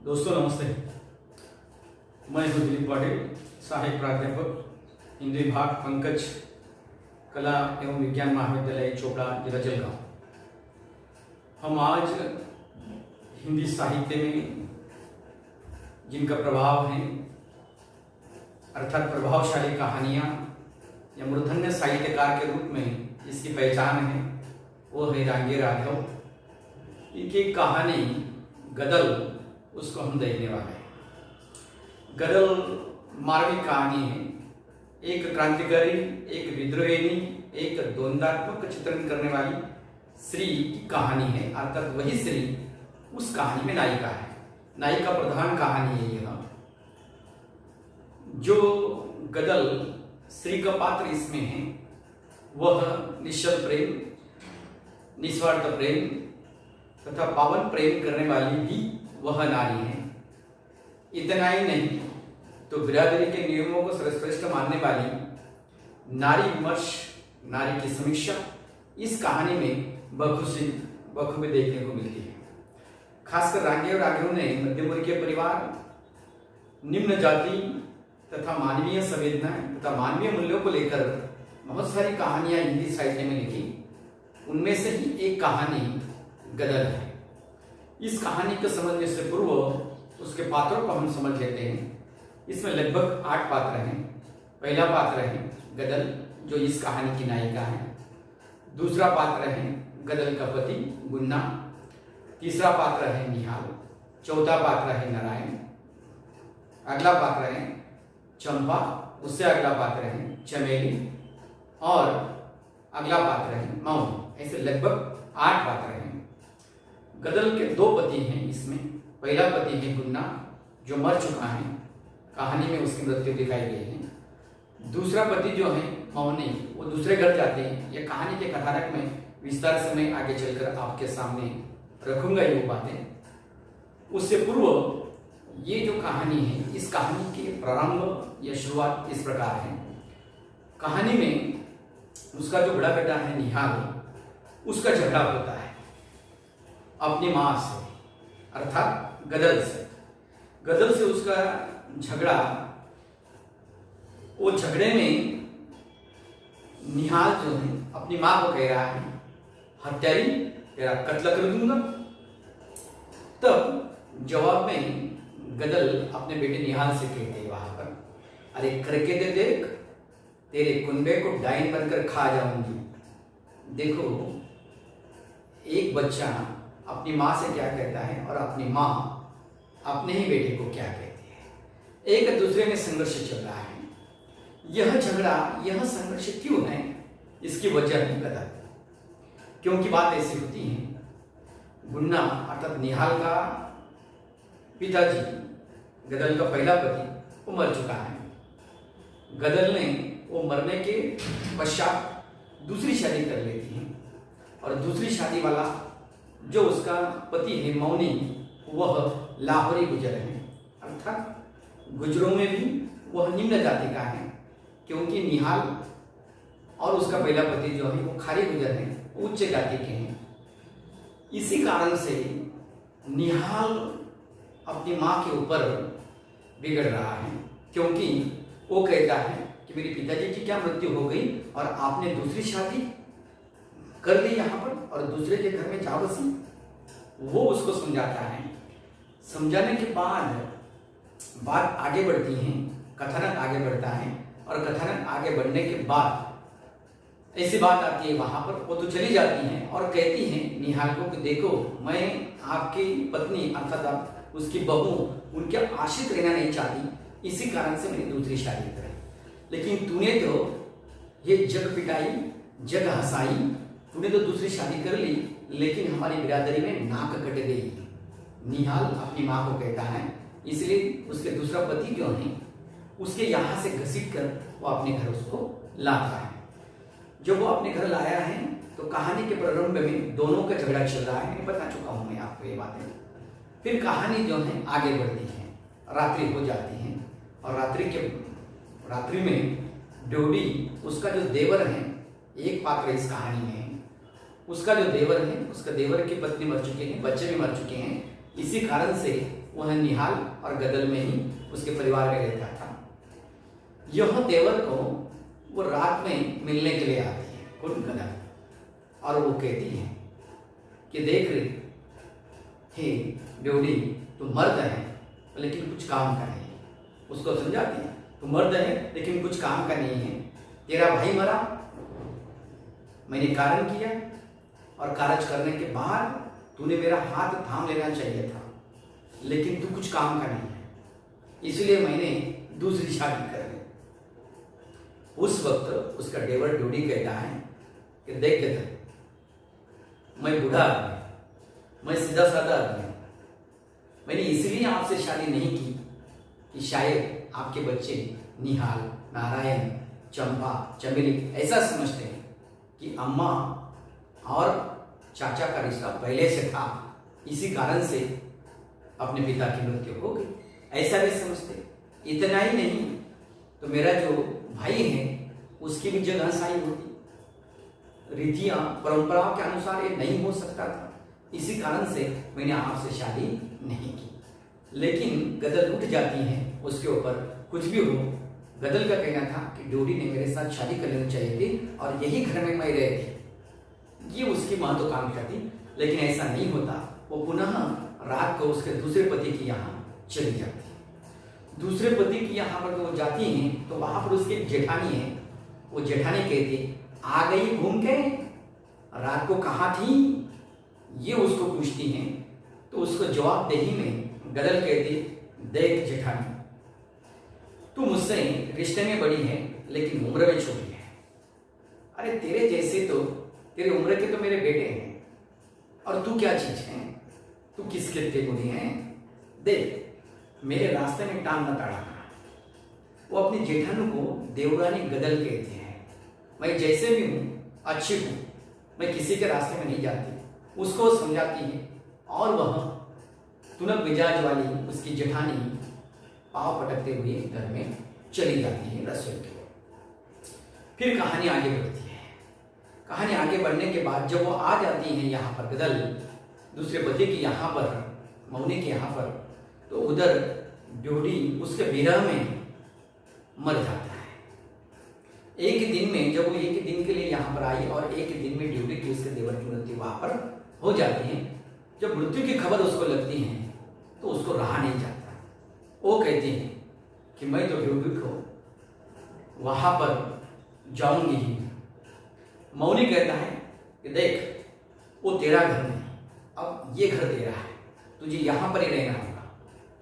दोस्तों नमस्ते। मैं हूं दिलीप पाटिल, सहायक प्राध्यापक हिंदी विभाग पंकज कला एवं विज्ञान महाविद्यालय चोपड़ा जिला जलगांव। हम आज हिंदी साहित्य में जिनका प्रभाव है अर्थात प्रभावशाली कहानियाँ या मूर्धन्य साहित्यकार के रूप में इसकी पहचान है वो है रांगे राघव। इनकी कहानी गदल उसको हम देखने वाले हैं। गदल मार्मिक कहानी है, एक क्रांतिकारी, एक विद्रोहिणी, एक द्वंद्वात्मक चित्रण करने वाली स्त्री की कहानी है। अर्थात वही स्त्री उस कहानी में नायिका है, नायिका प्रधान कहानी है यह। जो गदल स्त्री का पात्र इसमें है वह निश्चल प्रेम, निस्वार्थ प्रेम तथा पावन प्रेम करने वाली भी वह नारी है। इतना ही नहीं तो बिरादरी के नियमों को सर्वश्रेष्ठ मानने वाली नारी विमर्श, नारी की समीक्षा इस कहानी में बखूबी देखने को मिलती है। खासकर रांगे और राघव ने मध्यमवर्गीय परिवार, निम्न जाति तथा मानवीय संवेदनाएं तथा मानवीय मूल्यों को लेकर बहुत सारी कहानियां हिंदी साहित्य में लिखी। उनमें से ही एक कहानी गदल है। इस कहानी को समझने से पूर्व उसके पात्रों को हम समझ लेते हैं। इसमें लगभग 8 पात्र हैं। पहला पात्र है गदल जो इस कहानी की नायिका है। दूसरा पात्र है गदल का पति गुन्ना। तीसरा पात्र है निहाल। चौथा पात्र है नारायण। अगला पात्र है चंपा। उससे अगला पात्र है चमेली और अगला पात्र है मौनी। ऐसे लगभग 8 पात्र हैं। गदल के 2 पति हैं इसमें। पहला पति है गुन्ना जो मर चुका है, कहानी में उसकी मृत्यु दिखाई गई है। दूसरा पति जो है मौनी, वो दूसरे घर जाते हैं। यह कहानी के कथानक में विस्तार से मैं आगे चलकर आपके सामने रखूंगा ये बातें। उससे पूर्व ये जो कहानी है, इस कहानी के प्रारंभ या शुरुआत इस प्रकार है। कहानी में उसका जो बड़ा बेटा है निहाल, उसका झगड़ा होता है अपनी माँ से अर्थात गदल से। गदल से उसका झगड़ा, वो झगड़े में निहाल जो है अपनी माँ को कह रहा है हत्यारी तेरा कत्ल कर दूंगा। तब जवाब में गदल अपने बेटे निहाल से कहते हैं वहां पर, अरे करके दे देख, तेरे कुंबे को डाइन बनकर खा जाऊंगी। देखो एक बच्चा अपनी माँ से क्या कहता है और अपनी माँ अपने ही बेटे को क्या कहती है। एक दूसरे में संघर्ष चल रहा है। यह झगड़ा, यह संघर्ष क्यों है, इसकी वजह नहीं पता। क्योंकि बात ऐसी होती है, गुन्ना अर्थात निहाल का पिताजी, गदल का पहला पति, वो मर चुका है। गदल ने वो मरने के पश्चात दूसरी शादी कर लेती है और दूसरी शादी वाला जो उसका पति है मौनी, वह लाहौरी गुजर है। अर्थात गुजरों में भी वह निम्न जाति का है, क्योंकि निहाल और उसका पहला पति जो है वो खारी गुजर है, उच्च जाति के हैं। इसी कारण से निहाल अपनी माँ के ऊपर बिगड़ रहा है, क्योंकि वो कहता है कि मेरे पिताजी की क्या मृत्यु हो गई और आपने दूसरी शादी कर ली यहाँ पर और दूसरे के घर में जा बसी। वो उसको समझाता है। समझाने के बाद बात आगे बढ़ती है, कथानक आगे बढ़ता है और कथानक आगे बढ़ने के बाद ऐसी बात आती है वहां पर, वो तो चली जाती है और कहती है निहाल को कि देखो मैं आपकी पत्नी अर्थात आप उसकी बहू, उनके आश्रित रहना नहीं चाहती, इसी कारण से मैंने दूसरी शादी करी। लेकिन तूने तो ये जग पिटाई, जग हंसाई, तूने तो दूसरी शादी कर ली, लेकिन हमारी बिरादरी में नाक कट गई। निहाल अपनी माँ को कहता है, इसलिए उसके दूसरा पति जो है उसके यहाँ से घसीट कर वो अपने घर उसको लाता है। जब वो अपने घर लाया है तो कहानी के प्रारंभ में दोनों का झगड़ा चल रहा है, बता चुका हूँ मैं आपको ये बातें। फिर कहानी जो है आगे बढ़ती है, रात्रि हो जाती है और रात्रि में ड्योडी, उसका जो देवर है, एक पात्र इस कहानी में, उसका जो देवर है, उसका देवर की पत्नी मर चुके हैं, बच्चे भी मर चुके हैं, इसी कारण से वह निहाल और गदल में ही उसके परिवार में रहता था। यह देवर को वो रात में मिलने के लिए आती है, कौन? गदल। और वो कहती है कि देख रही हे ड्योढ़ी, तू मर्द है लेकिन कुछ काम का नहीं है। उसको समझाती है, तू मर्द है लेकिन कुछ काम का नहीं है। तेरा भाई मरा, मैंने कारण किया, और कार्य करने के बाद तूने मेरा हाथ थाम लेना चाहिए था, लेकिन तू कुछ काम का नहीं है, इसलिए मैंने दूसरी शादी कर ली। उस वक्त उसका देवर ड्योढ़ी कहता है कि देख गदल, मैं बूढ़ा आदमी, मैं सीधा साधा आदमी हूं, मैंने इसलिए आपसे शादी नहीं की कि शायद आपके बच्चे निहाल, नारायण, चंपा, चमेली ऐसा समझते हैं कि अम्मा और चाचा का रिश्ता पहले से था, इसी कारण से अपने पिता की मृत्यु हो गई, ऐसा भी समझते। इतना ही नहीं तो मेरा जो भाई है उसकी भी जगह साई होती, रीतियां परंपराओं के अनुसार ये नहीं हो सकता था, इसी कारण से मैंने आपसे शादी नहीं की। लेकिन गदल उठ जाती है उसके ऊपर, कुछ भी हो। गदल का कहना था कि ड्योढ़ी ने मेरे साथ शादी कर लेनी चाहिए थी और यही घर में मैं रहती, ये उसकी महत्वाकांक्षा थी। लेकिन ऐसा नहीं होता, वो पुनः रात को उसके दूसरे पति की यहाँ चली जाती। दूसरे पति की यहाँ पर वो जाती हैं तो वहां पर उसकी जेठानी है, वो जेठानी कहती आ गई घूम के, रात को कहाँ थी, ये उसको पूछती हैं। तो उसको जवाबदेही में गदल कहती, देख जेठानी, तू मुझसे रिश्ते में बड़ी है लेकिन उम्र में छोटी है। अरे तेरे जैसे तो, तेरी उम्र के तो मेरे बेटे हैं, और तू क्या चीज है, तू किस कितने बुरी है। देख मेरे रास्ते में टांग न ताड़ा। वो अपनी जेठानी को देवरानी गदल कहती है। मैं जैसे भी हूं अच्छी हूं, मैं किसी के रास्ते में नहीं जाती, उसको समझाती है। और वह तुनक मिजाज वाली उसकी जेठानी पाँव पटकते हुए घर में चली जाती है रसोई की ओर। फिर कहानी आगे बढ़ती है। कहानी आगे बढ़ने के बाद जब वो आ जाती है यहाँ पर गदल दूसरे पति की यहाँ पर, मौनी के यहाँ पर, तो उधर ड्योढ़ी उसके विरह में मर जाता है। एक दिन में, जब वो एक दिन के लिए यहाँ पर आई और एक दिन में ड्योढ़ी की उसके देवर की मृत्यु वहां पर हो जाती है। जब मृत्यु की खबर उसको लगती है तो उसको रहा नहीं जाता। वो कहती है कि मैं तो ड्योढ़ी को वहां पर जाऊंगी ही। मौनी कहता है कि देख वो तेरा घर नहीं, अब ये घर तेरा है, तुझे यहाँ पर ही रहना होगा।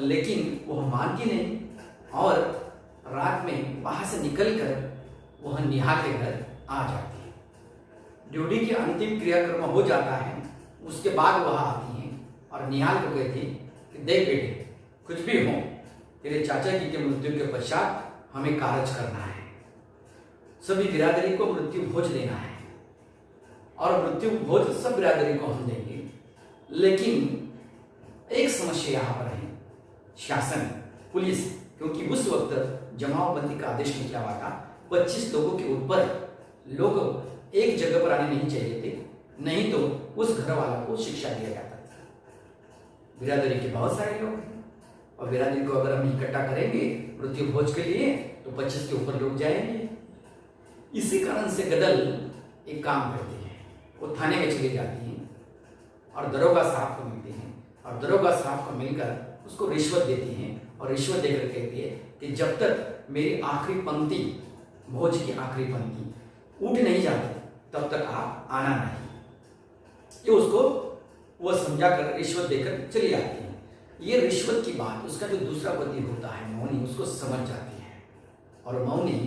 लेकिन वह मानती नहीं और रात में वहां से निकलकर वह निहाल के घर आ जाती है। ड्योढ़ी की अंतिम क्रियाक्रम हो जाता है, उसके बाद वह आती है और निहाल को कहती है कि देख बेटे, कुछ भी हो, तेरे चाचा जी के मृत्यु के पश्चात हमें कार्य करना है, सभी बिरादरी को मृत्यु भोज देना है, और मृत्यु भोज सब बिरादरी को हम देंगे। लेकिन एक समस्या यहाँ पर है, शासन, पुलिस, क्योंकि उस वक्त जमावबंदी का आदेश निकला हुआ था। 25 लोगों के ऊपर लोग एक जगह पर आने नहीं चाहिए थे, नहीं तो उस घर वालों को शिक्षा दिया जाता था। बिरादरी के बहुत सारे लोग हैं और बिरादरी को अगर हम इकट्ठा करेंगे मृत्यु भोज के लिए तो 25 के ऊपर लोग जाएंगे। इसी कारण से गदल एक काम करती है, वो थाने में चली जाती है और दरोगा साहब को मिलती है और दरोगा साहब को मिलकर उसको रिश्वत देती है और रिश्वत देकर कहती है कि जब तक मेरी आखिरी पंक्ति, भोज की आखिरी पंक्ति उठ नहीं जाती तब तक आप आना नहीं। ये उसको वो समझाकर रिश्वत देकर चली जाती है। ये रिश्वत की बात उसका जो दूसरा पति होता है मौनी, उसको समझ जाती है और मौनी,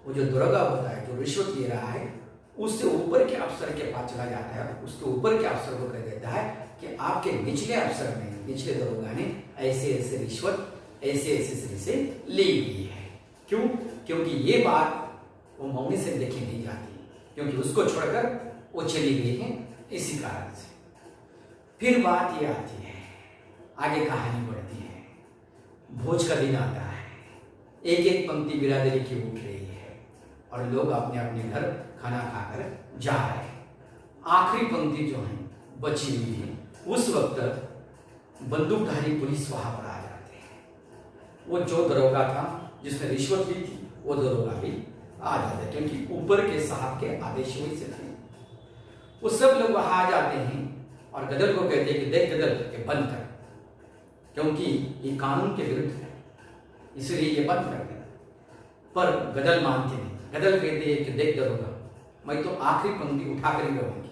वो जो दरोगा होता है जो रिश्वत ले रहा है, उससे ऊपर के अफसर के पास चला जाता है, उसके ऊपर के अफसर को कह देता है कि आपके निचले अफसर ने, निचले दरोगा ने ऐसे ऐसे रिश्वत ऐसे ऐसे से ली हुई है। क्यों? क्योंकि ये बात वो मौनी से देखी नहीं जाती, क्योंकि उसको छोड़कर वो चली गई है, इसी कारण से। फिर बात ये आती है, आगे कहानी बढ़ती है। भोज का दिन आता है, एक एक पंक्ति बिरादरी की उठ रही है और लोग अपने अपने घर खाना खाकर जा रहे हैं। आखिरी पंक्ति जो है बची हुई है, उस वक्त बंदूकधारी पुलिस वहां पर आ जाते हैं। वो जो दरोगा था जिसने रिश्वत ली थी वो दरोगा भी आ जाता है, क्योंकि ऊपर के साहब के आदेश वही से थे। वो सब लोग वहां आ जाते हैं और गदर को कहते हैं कि देख गदर, ये बंद कर, क्योंकि ये कानून के विरुद्ध है, इसलिए ये बंद कर दे। पर गदर मानते नहीं। गदर कहते हैं कि देख दरोगा, मैं तो आखिरी पंक्ति उठा कर ही रहूंगी,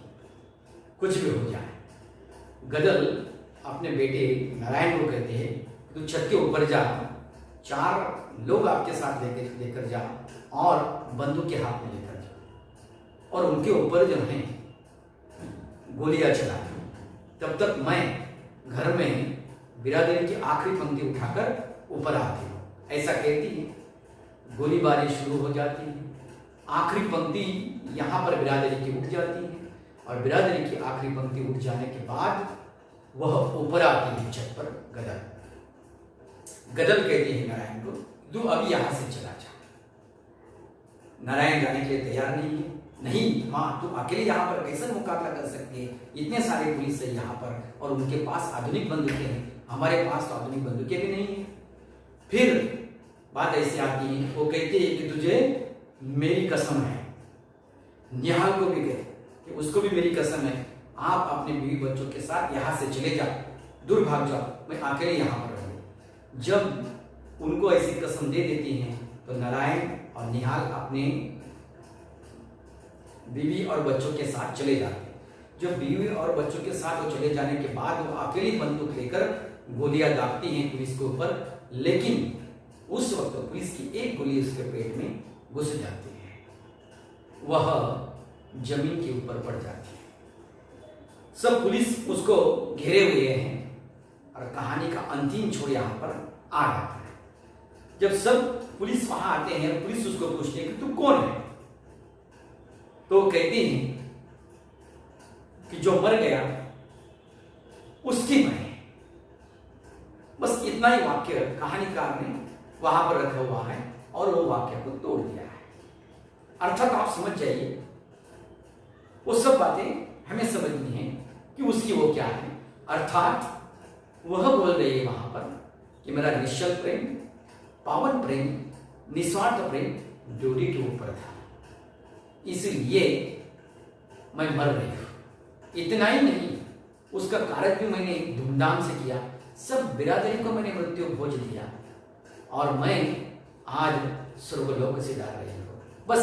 कुछ भी हो जाए। गदर अपने बेटे नारायण को कहते हैं तू छत के ऊपर जा, 4 लोग आपके साथ लेकर जा और बंदूक के हाथ में लेकर जा और उनके ऊपर जो है गोलियां चला। तब तक मैं घर में बिरादरी की आखिरी पंक्ति उठाकर ऊपर आती हूँ। ऐसा कहती है, गोलीबारी शुरू हो जाती है। आखिरी पंक्ति यहाँ पर बिरादरी की उठ जाती है और बिरादरी की आखिरी पंक्ति उठ जाने के बाद वह ऊपर आती है छत पर। गदर कहती है नारायण को, तू अभी यहां से चला जा। नारायण जाने के लिए तैयार नहीं है। नहीं माँ, तू अकेले यहाँ पर कैसे मुकाबला कर सकती है? इतने सारे पुलिस है यहाँ पर और उनके पास आधुनिक बंदूकें हैं, हमारे पास तो आधुनिक बंदूकें भी नहीं है। फिर बात ऐसी आती है, वो कहते हैं कि तुझे मेरी कसम है। निहाल को भी कहते कि उसको भी मेरी कसम है, आप अपने बीवी बच्चों के साथ यहाँ से चले जाओ, दूर भाग जाओ, मैं अकेले यहाँ पर रहूँ। जब उनको ऐसी कसम दे देती हैं तो नारायण और निहाल अपने बीवी और बच्चों के साथ चले जाते हैं। जब बीवी और बच्चों के साथ वो चले जाने के बाद वो अकेली बंदूक लेकर गोलियां दागती हैं पुलिस के ऊपर, लेकिन उस वक्त पुलिस की एक गोली उसके पेट में घुस जाती है, वह जमीन के ऊपर पड़ जाती है। सब पुलिस उसको घेरे हुए हैं और कहानी का अंतिम छोर यहां पर आ जाता है। जब सब पुलिस वहां आते हैं, पुलिस उसको पूछती है कि तू कौन है? तो कहती हैं कि जो मर गया उसकी मैं। बस इतना ही वाक्य कहानीकार ने वहां पर रखा हुआ है और वो वाक्य को तोड़ दिया है। अर्थात आप समझ जाइए, वो सब बातें हमें समझनी है कि उसकी वो क्या है। अर्थात वह बोल रही है वहां पर कि मेरा निश्चल प्रेम, पावन प्रेम, निस्वार्थ प्रेम ड्यूटी के ऊपर था, इसलिए मैं मर रही हूं। इतना ही नहीं, उसका कारक भी मैंने धूमधाम से किया, सब बिरादरी को मैंने मृत्यु भोज दिया और मैं आज स्वर्गलोक से जा रही हूं। बस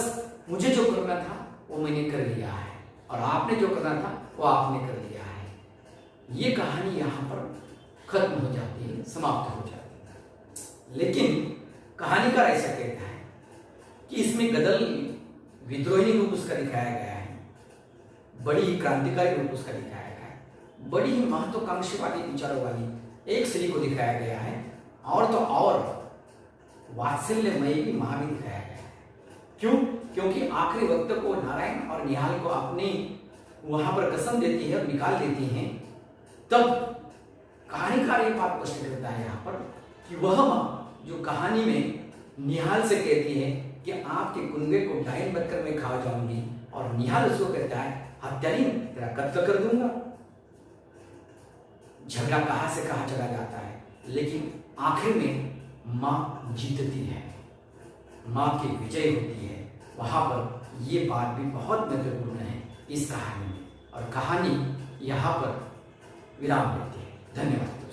मुझे जो करना था वो मैंने कर लिया है और आपने जो करना था वो आपने कर लिया है। ये कहानी यहां पर खत्म हो जाती है, समाप्त हो जाती है। लेकिन कहानीकार ऐसा कहता है कि इसमें गदर विद्रोही रूप उसका दिखाया गया है, बड़ी ही क्रांतिकारी रूप उसका दिखाया गया है, बड़ी ही महत्वाकांक्षी वाली विचारों वाली एक स्त्री को दिखाया गया है, और तो और वात्सल्यमयी भी मां भी दिखाया गया है। क्यों? क्योंकि आखिरी वक्त को नारायण और निहाल को अपनी वहां पर कसम देती है और निकाल देती हैं, तब कहानीकार ये बात स्पष्ट करता है यहाँ पर कि वह मां जो कहानी में निहाल से कहती है कि आपके कुंबे को डायन बनकर मैं खा जाऊंगी, और निहाल उसको कहता है हत्यारी, तेरा कत्ल कर दूंगा। झगड़ा कहां से कहां चला जाता है, लेकिन आखिर में मां जीतती है, मां की विजय होती है। वहां पर यह बात भी बहुत महत्वपूर्ण है इस कहानी में, और कहानी यहां पर विराम लेती है। धन्यवाद।